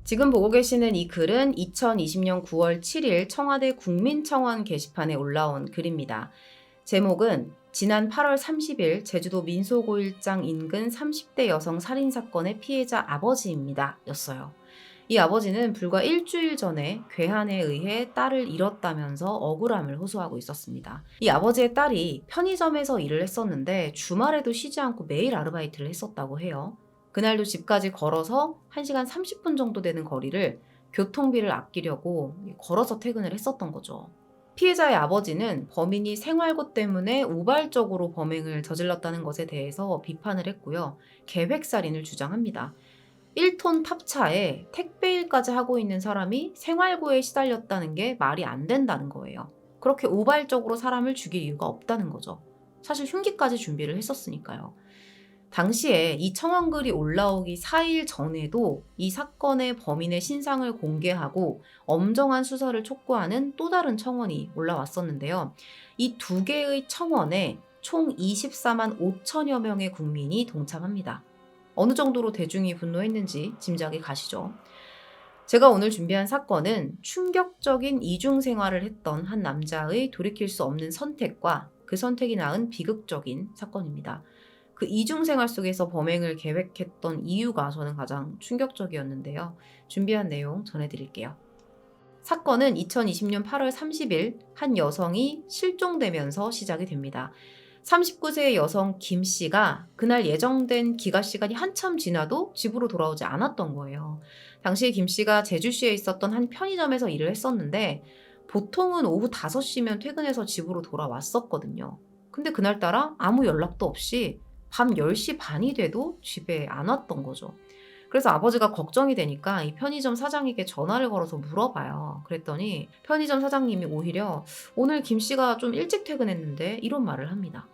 지금 보고 계시는 이 글은 2020년 9월 7일 청와대 국민청원 게시판에 올라온 글입니다. 제목은 지난 8월 30일 제주도 민속오일장 인근 30대 여성 살인사건의 피해자 아버지입니다. 였어요. 이 아버지는 불과 일주일 전에 괴한에 의해 딸을 잃었다면서 억울함을 호소하고 있었습니다. 이 아버지의 딸이 편의점에서 일을 했었는데 주말에도 쉬지 않고 매일 아르바이트를 했었다고 해요. 그날도 집까지 걸어서 1시간 30분 정도 되는 거리를 교통비를 아끼려고 걸어서 퇴근을 했었던 거죠. 피해자의 아버지는 범인이 생활고 때문에 우발적으로 범행을 저질렀다는 것에 대해서 비판을 했고요. 계획살인을 주장합니다. 1톤 탑차에 택배일까지 하고 있는 사람이 생활고에 시달렸다는 게 말이 안 된다는 거예요. 그렇게 우발적으로 사람을 죽일 이유가 없다는 거죠. 사실 흉기까지 준비를 했었으니까요. 당시에 이 청원글이 올라오기 4일 전에도 이 사건의 범인의 신상을 공개하고 엄정한 수사를 촉구하는 또 다른 청원이 올라왔었는데요. 이 두 개의 청원에 총 24만 5천여 명의 국민이 동참합니다. 어느 정도로 대중이 분노했는지 짐작이 가시죠? 제가 오늘 준비한 사건은 충격적인 이중 생활을 했던 한 남자의 돌이킬 수 없는 선택과 그 선택이 낳은 비극적인 사건입니다. 그 이중 생활 속에서 범행을 계획했던 이유가 저는 가장 충격적이었는데요. 준비한 내용 전해드릴게요. 사건은 2020년 8월 30일 한 여성이 실종되면서 시작이 됩니다. 39세의 여성 김 씨가 그날 예정된 귀가 시간이 한참 지나도 집으로 돌아오지 않았던 거예요. 당시에 김 씨가 제주시에 있었던 한 편의점에서 일을 했었는데 보통은 오후 5시면 퇴근해서 집으로 돌아왔었거든요. 근데 그날따라 아무 연락도 없이 밤 10시 반이 돼도 집에 안 왔던 거죠. 그래서 아버지가 걱정이 되니까 이 편의점 사장에게 전화를 걸어서 물어봐요. 그랬더니 편의점 사장님이 오히려 오늘 김 씨가 좀 일찍 퇴근했는데 이런 말을 합니다.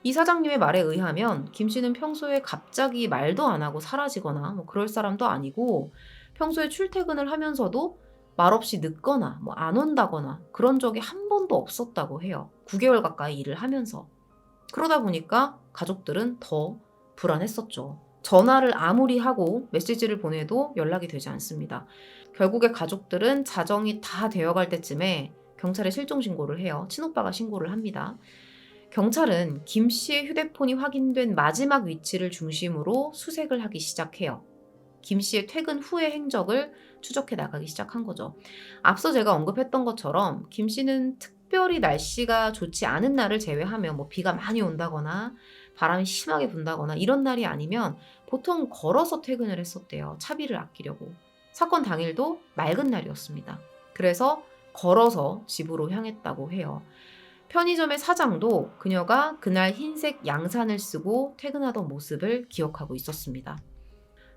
이 사장님의 말에 의하면 김 씨는 평소에 갑자기 말도 안 하고 사라지거나 그럴 사람도 아니고 평소에 출퇴근을 하면서도 말없이 늦거나 안 온다거나 그런 적이 한 번도 없었다고 해요. 9개월 가까이 일을 하면서. 그러다 보니까 가족들은 더 불안했었죠. 전화를 아무리 하고 메시지를 보내도 연락이 되지 않습니다. 결국에 가족들은 자정이 다 되어갈 때쯤에 경찰에 실종 신고를 해요. 친오빠가 신고를 합니다. 경찰은 김 씨의 휴대폰이 확인된 마지막 위치를 중심으로 수색을 하기 시작해요. 김 씨의 퇴근 후의 행적을 추적해 나가기 시작한 거죠. 앞서 제가 언급했던 것처럼 김 씨는 특별히 날씨가 좋지 않은 날을 제외하면 비가 많이 온다거나 바람이 심하게 분다거나 이런 날이 아니면 보통 걸어서 퇴근을 했었대요. 차비를 아끼려고. 사건 당일도 맑은 날이었습니다. 그래서 걸어서 집으로 향했다고 해요. 편의점의 사장도 그녀가 그날 흰색 양산을 쓰고 퇴근하던 모습을 기억하고 있었습니다.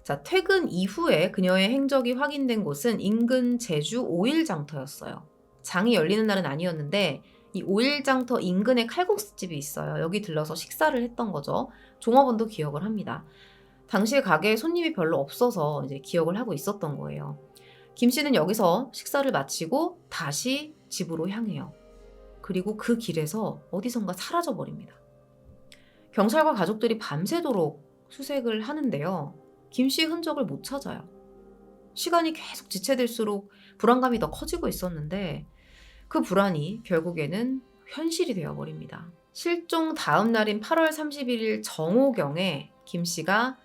자, 퇴근 이후에 그녀의 행적이 확인된 곳은 인근 제주 오일장터였어요. 장이 열리는 날은 아니었는데 이 오일장터 인근에 칼국수집이 있어요. 여기 들러서 식사를 했던 거죠. 종업원도 기억을 합니다. 당시에 가게에 손님이 별로 없어서 이제 기억을 하고 있었던 거예요. 김 씨는 여기서 식사를 마치고 다시 집으로 향해요. 그리고 그 길에서 어디선가 사라져 버립니다. 경찰과 가족들이 밤새도록 수색을 하는데요. 김 씨의 흔적을 못 찾아요. 시간이 계속 지체될수록 불안감이 더 커지고 있었는데 그 불안이 결국에는 현실이 되어버립니다. 실종 다음 날인 8월 31일 정오경에 김 씨가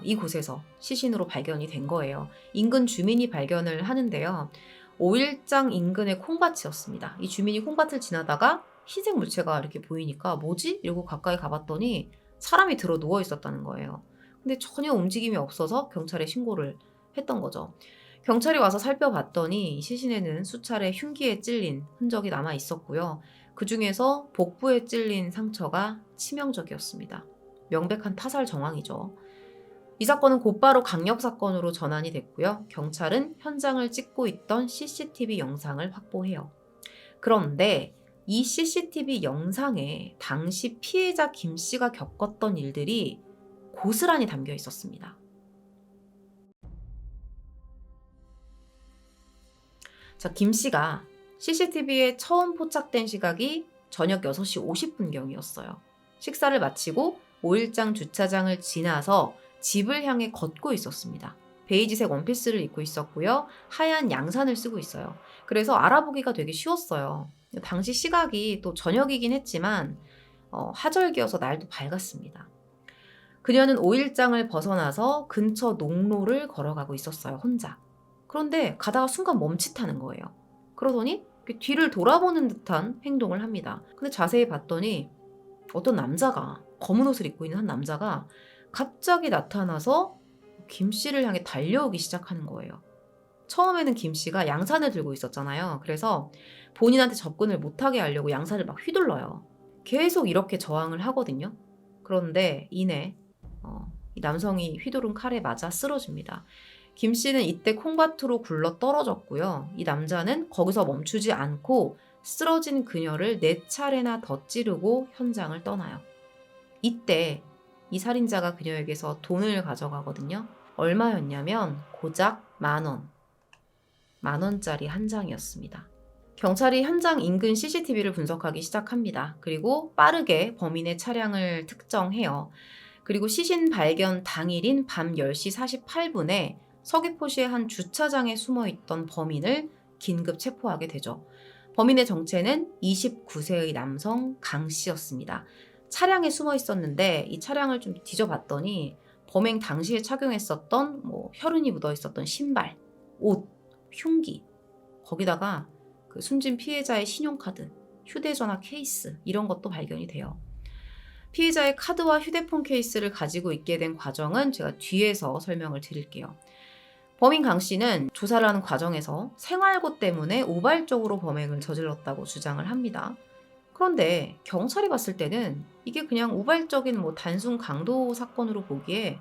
이곳에서 시신으로 발견이 된 거예요. 인근 주민이 발견을 하는데요. 오일장 인근의 콩밭이었습니다. 이 주민이 콩밭을 지나다가 흰색 물체가 이렇게 보이니까 뭐지? 이러고 가까이 가봤더니 사람이 들어 누워 있었다는 거예요. 근데 전혀 움직임이 없어서 경찰에 신고를 했던 거죠. 경찰이 와서 살펴봤더니 이 시신에는 수차례 흉기에 찔린 흔적이 남아 있었고요. 그 중에서 복부에 찔린 상처가 치명적이었습니다. 명백한 타살 정황이죠. 이 사건은 곧바로 강력사건으로 전환이 됐고요. 경찰은 현장을 찍고 있던 CCTV 영상을 확보해요. 그런데 이 CCTV 영상에 당시 피해자 김 씨가 겪었던 일들이 고스란히 담겨 있었습니다. 자, 김 씨가 CCTV에 처음 포착된 시각이 저녁 6시 50분경이었어요. 식사를 마치고 오일장 주차장을 지나서 집을 향해 걷고 있었습니다. 베이지색 원피스를 입고 있었고요. 하얀 양산을 쓰고 있어요. 그래서 알아보기가 되게 쉬웠어요. 당시 시각이 또 저녁이긴 했지만 하절기여서 날도 밝았습니다. 그녀는 5일장을 벗어나서 근처 농로를 걸어가고 있었어요. 혼자. 그런데 가다가 순간 멈칫하는 거예요. 그러더니 뒤를 돌아보는 듯한 행동을 합니다. 근데 자세히 봤더니 어떤 남자가, 검은 옷을 입고 있는 한 남자가 갑자기 나타나서 김 씨를 향해 달려오기 시작하는 거예요. 처음에는 김 씨가 양산을 들고 있었잖아요. 그래서 본인한테 접근을 못하게 하려고 양산을 막 휘둘러요. 계속 이렇게 저항을 하거든요. 그런데 이내 이 남성이 휘두른 칼에 맞아 쓰러집니다. 김 씨는 이때 콩밭으로 굴러 떨어졌고요. 이 남자는 거기서 멈추지 않고 쓰러진 그녀를 4차례나 더 찌르고 현장을 떠나요. 이때 이 살인자가 그녀에게서 돈을 가져가거든요. 얼마였냐면 고작 10,000원. 10,000원짜리 한 장이었습니다. 경찰이 현장 인근 CCTV를 분석하기 시작합니다. 그리고 빠르게 범인의 차량을 특정해요. 그리고 시신 발견 당일인 밤 10시 48분에 서귀포시의 한 주차장에 숨어있던 범인을 긴급 체포하게 되죠. 범인의 정체는 29세의 남성 강 씨였습니다. 차량에 숨어 있었는데 이 차량을 좀 뒤져봤더니 범행 당시에 착용했었던 혈흔이 묻어 있었던 신발, 옷, 흉기, 거기다가 그 숨진 피해자의 신용카드, 휴대전화 케이스 이런 것도 발견이 돼요. 피해자의 카드와 휴대폰 케이스를 가지고 있게 된 과정은 제가 뒤에서 설명을 드릴게요. 범인 강 씨는 조사를 하는 과정에서 생활고 때문에 우발적으로 범행을 저질렀다고 주장을 합니다. 그런데 경찰이 봤을 때는 이게 그냥 우발적인 단순 강도 사건으로 보기에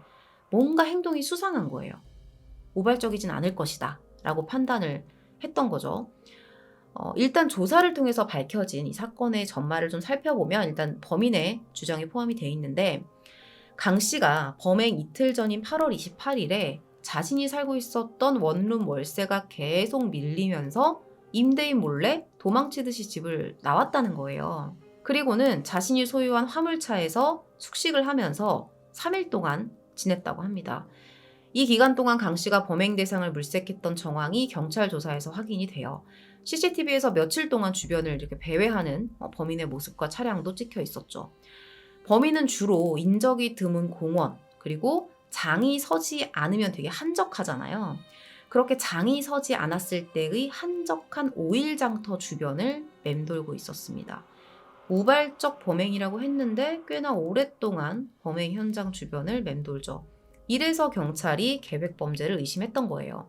뭔가 행동이 수상한 거예요. 우발적이진 않을 것이다 라고 판단을 했던 거죠. 일단 조사를 통해서 밝혀진 이 사건의 전말을 좀 살펴보면 일단 범인의 주장이 포함이 돼 있는데 강 씨가 범행 이틀 전인 8월 28일에 자신이 살고 있었던 원룸 월세가 계속 밀리면서 임대인 몰래 도망치듯이 집을 나왔다는 거예요. 그리고는 자신이 소유한 화물차에서 숙식을 하면서 3일 동안 지냈다고 합니다. 이 기간 동안 강 씨가 범행 대상을 물색했던 정황이 경찰 조사에서 확인이 돼요. CCTV에서 며칠 동안 주변을 이렇게 배회하는 범인의 모습과 차량도 찍혀 있었죠. 범인은 주로 인적이 드문 공원, 그리고 장이 서지 않으면 되게 한적하잖아요. 그렇게 장이 서지 않았을 때의 한적한 5일 장터 주변을 맴돌고 있었습니다. 우발적 범행이라고 했는데 꽤나 오랫동안 범행 현장 주변을 맴돌죠. 이래서 경찰이 계획범죄를 의심했던 거예요.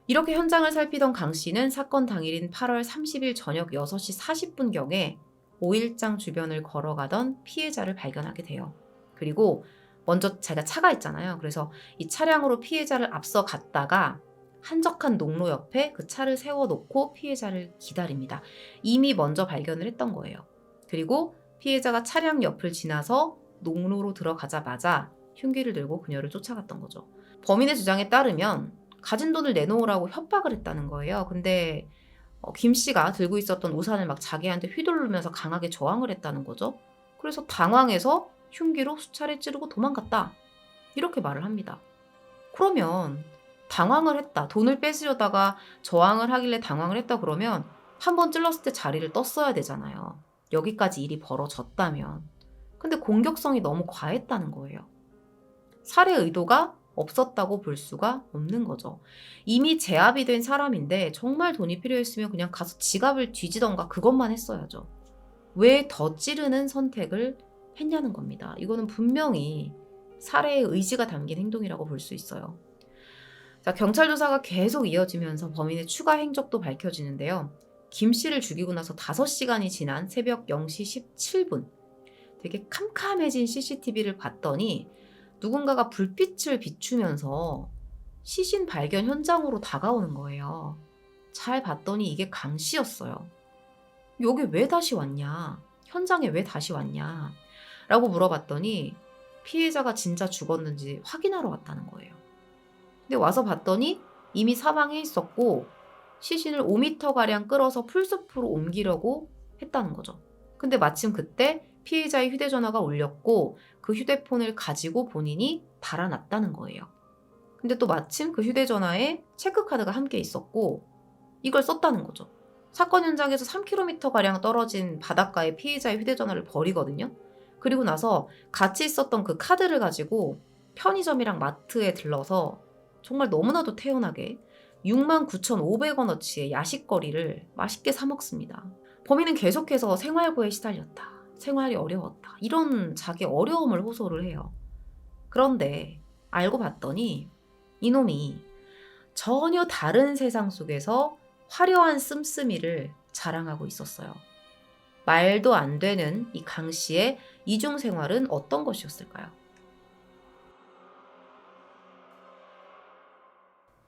이렇게 현장을 살피던 강 씨는 사건 당일인 8월 30일 저녁 6시 40분경에 5일장 주변을 걸어가던 피해자를 발견하게 돼요. 그리고 먼저 자기가 차가 있잖아요. 그래서 이 차량으로 피해자를 앞서 갔다가 한적한 농로 옆에 그 차를 세워놓고 피해자를 기다립니다. 이미 먼저 발견을 했던 거예요. 그리고 피해자가 차량 옆을 지나서 농로로 들어가자마자 흉기를 들고 그녀를 쫓아갔던 거죠. 범인의 주장에 따르면 가진 돈을 내놓으라고 협박을 했다는 거예요. 근데 김 씨가 들고 있었던 우산을 막 자기한테 휘두르면서 강하게 저항을 했다는 거죠. 그래서 당황해서 흉기로 수차례 찌르고 도망갔다. 이렇게 말을 합니다. 그러면 당황을 했다. 돈을 뺏으려다가 저항을 하길래 당황을 했다 그러면 한 번 찔렀을 때 자리를 떴어야 되잖아요. 여기까지 일이 벌어졌다면. 근데 공격성이 너무 과했다는 거예요. 살해 의도가 없었다고 볼 수가 없는 거죠. 이미 제압이 된 사람인데 정말 돈이 필요했으면 그냥 가서 지갑을 뒤지던가 그것만 했어야죠. 왜 더 찌르는 선택을 했냐는 겁니다. 이거는 분명히 살해의 의지가 담긴 행동이라고 볼 수 있어요. 자, 경찰 조사가 계속 이어지면서 범인의 추가 행적도 밝혀지는데요. 김 씨를 죽이고 나서 5시간이 지난 새벽 0시 17분 되게 캄캄해진 CCTV를 봤더니 누군가가 불빛을 비추면서 시신 발견 현장으로 다가오는 거예요. 잘 봤더니 이게 강 씨였어요. 여기 왜 다시 왔냐? 현장에 왜 다시 왔냐? 라고 물어봤더니 피해자가 진짜 죽었는지 확인하러 왔다는 거예요. 근데 와서 봤더니 이미 사망해 있었고 시신을 5m가량 끌어서 풀숲으로 옮기려고 했다는 거죠. 근데 마침 그때 피해자의 휴대전화가 울렸고 그 휴대폰을 가지고 본인이 달아났다는 거예요. 근데 또 마침 그 휴대전화에 체크카드가 함께 있었고 이걸 썼다는 거죠. 사건 현장에서 3km가량 떨어진 바닷가에 피해자의 휴대전화를 버리거든요. 그리고 나서 같이 있었던 그 카드를 가지고 편의점이랑 마트에 들러서 정말 너무나도 태연하게 69,500원어치의 야식거리를 맛있게 사 먹습니다. 범인은 계속해서 생활고에 시달렸다. 생활이 어려웠다. 이런 자기 어려움을 호소를 해요. 그런데 알고 봤더니 이놈이 전혀 다른 세상 속에서 화려한 씀씀이를 자랑하고 있었어요. 말도 안 되는 이 강 씨의 이중 생활은 어떤 것이었을까요?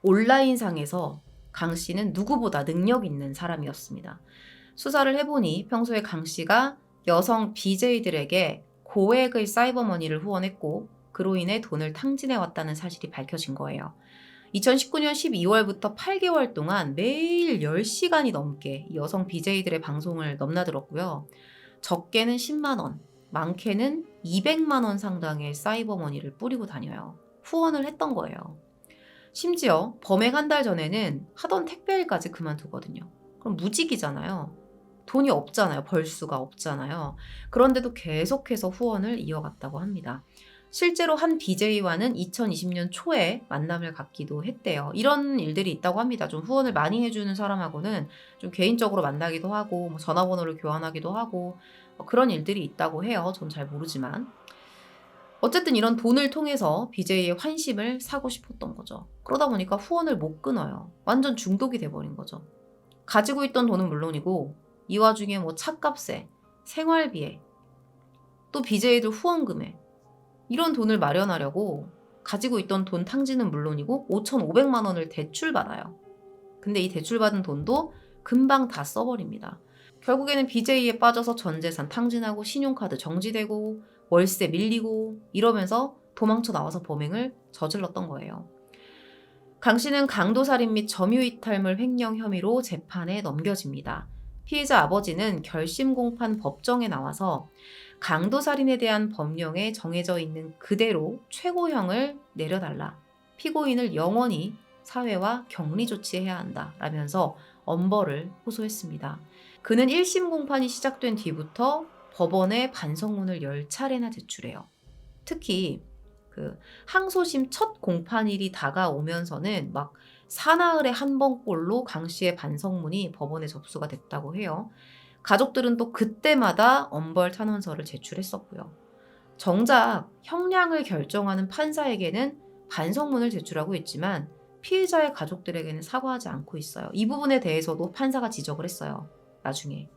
온라인상에서 강 씨는 누구보다 능력 있는 사람이었습니다. 수사를 해보니 평소에 강 씨가 여성 BJ들에게 고액의 사이버머니를 후원했고 그로 인해 돈을 탕진해왔다는 사실이 밝혀진 거예요. 2019년 12월부터 8개월 동안 매일 10시간이 넘게 여성 BJ들의 방송을 넘나들었고요. 적게는 10만 원, 많게는 200만 원 상당의 사이버머니를 뿌리고 다녀요. 후원을 했던 거예요. 심지어 범행 한 달 전에는 하던 택배일까지 그만두거든요. 그럼 무직이잖아요. 돈이 없잖아요. 벌 수가 없잖아요. 그런데도 계속해서 후원을 이어갔다고 합니다. 실제로 한 BJ와는 2020년 초에 만남을 갖기도 했대요. 이런 일들이 있다고 합니다. 좀 후원을 많이 해주는 사람하고는 좀 개인적으로 만나기도 하고 뭐 전화번호를 교환하기도 하고 그런 일들이 있다고 해요. 전 잘 모르지만. 어쨌든 이런 돈을 통해서 BJ의 환심을 사고 싶었던 거죠. 그러다 보니까 후원을 못 끊어요. 완전 중독이 돼버린 거죠. 가지고 있던 돈은 물론이고 이 와중에 뭐 차값에, 생활비에, 또 BJ들 후원금에 이런 돈을 마련하려고 가지고 있던 돈 탕진은 물론이고 5,500만 원을 대출받아요. 근데 이 대출받은 돈도 금방 다 써버립니다. 결국에는 BJ에 빠져서 전재산 탕진하고 신용카드 정지되고 월세 밀리고 이러면서 도망쳐 나와서 범행을 저질렀던 거예요. 강 씨는 강도살인 및 점유이탈물 횡령 혐의로 재판에 넘겨집니다. 피해자 아버지는 결심 공판 법정에 나와서 강도살인에 대한 법령에 정해져 있는 그대로 최고형을 내려달라. 피고인을 영원히 사회와 격리 조치해야 한다. 라면서 엄벌을 호소했습니다. 그는 1심 공판이 시작된 뒤부터 법원에 반성문을 10차례나 제출해요. 특히 그 항소심 첫 공판일이 다가오면서는 막 사나흘의 한 번꼴로 강 씨의 반성문이 법원에 접수가 됐다고 해요. 가족들은 또 그때마다 엄벌 탄원서를 제출했었고요. 정작 형량을 결정하는 판사에게는 반성문을 제출하고 있지만 피해자의 가족들에게는 사과하지 않고 있어요. 이 부분에 대해서도 판사가 지적을 했어요. 나중에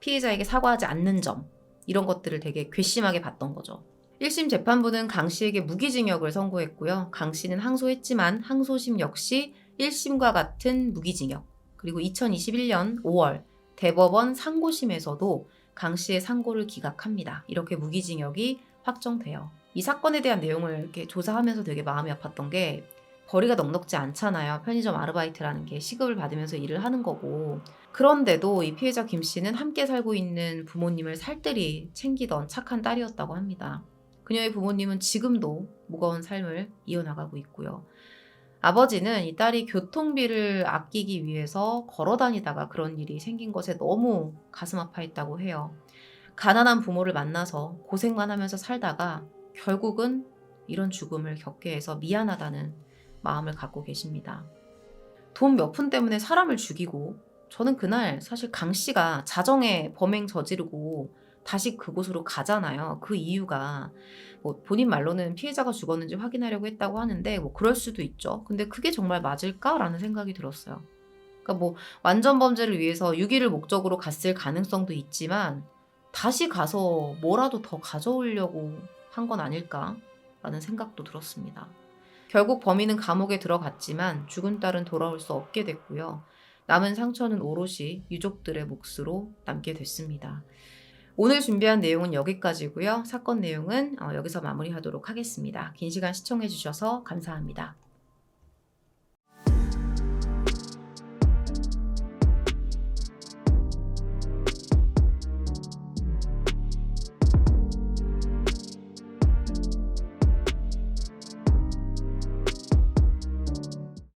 피해자에게 사과하지 않는 점 이런 것들을 되게 괘씸하게 봤던 거죠. 1심 재판부는 강 씨에게 무기징역을 선고했고요. 강 씨는 항소했지만 항소심 역시 1심과 같은 무기징역. 그리고 2021년 5월 대법원 상고심에서도 강 씨의 상고를 기각합니다. 이렇게 무기징역이 확정돼요. 이 사건에 대한 내용을 이렇게 조사하면서 되게 마음이 아팠던 게 벌이가 넉넉지 않잖아요. 편의점 아르바이트라는 게 시급을 받으면서 일을 하는 거고. 그런데도 이 피해자 김 씨는 함께 살고 있는 부모님을 살뜰히 챙기던 착한 딸이었다고 합니다. 그녀의 부모님은 지금도 무거운 삶을 이어나가고 있고요. 아버지는 이 딸이 교통비를 아끼기 위해서 걸어 다니다가 그런 일이 생긴 것에 너무 가슴 아파했다고 해요. 가난한 부모를 만나서 고생만 하면서 살다가 결국은 이런 죽음을 겪게 해서 미안하다는 마음을 갖고 계십니다. 돈 몇 푼 때문에 사람을 죽이고 저는 그날 사실 강 씨가 자정에 범행 저지르고 다시 그곳으로 가잖아요. 그 이유가 뭐 본인 말로는 피해자가 죽었는지 확인하려고 했다고 하는데 뭐 그럴 수도 있죠. 근데 그게 정말 맞을까라는 생각이 들었어요. 그러니까 뭐 완전 범죄를 위해서 유기를 목적으로 갔을 가능성도 있지만 다시 가서 뭐라도 더 가져오려고 한 건 아닐까라는 생각도 들었습니다. 결국 범인은 감옥에 들어갔지만 죽은 딸은 돌아올 수 없게 됐고요. 남은 상처는 오롯이 유족들의 몫으로 남게 됐습니다. 오늘 준비한 내용은 여기까지고요. 사건 내용은 여기서 마무리하도록 하겠습니다. 긴 시간 시청해 주셔서 감사합니다.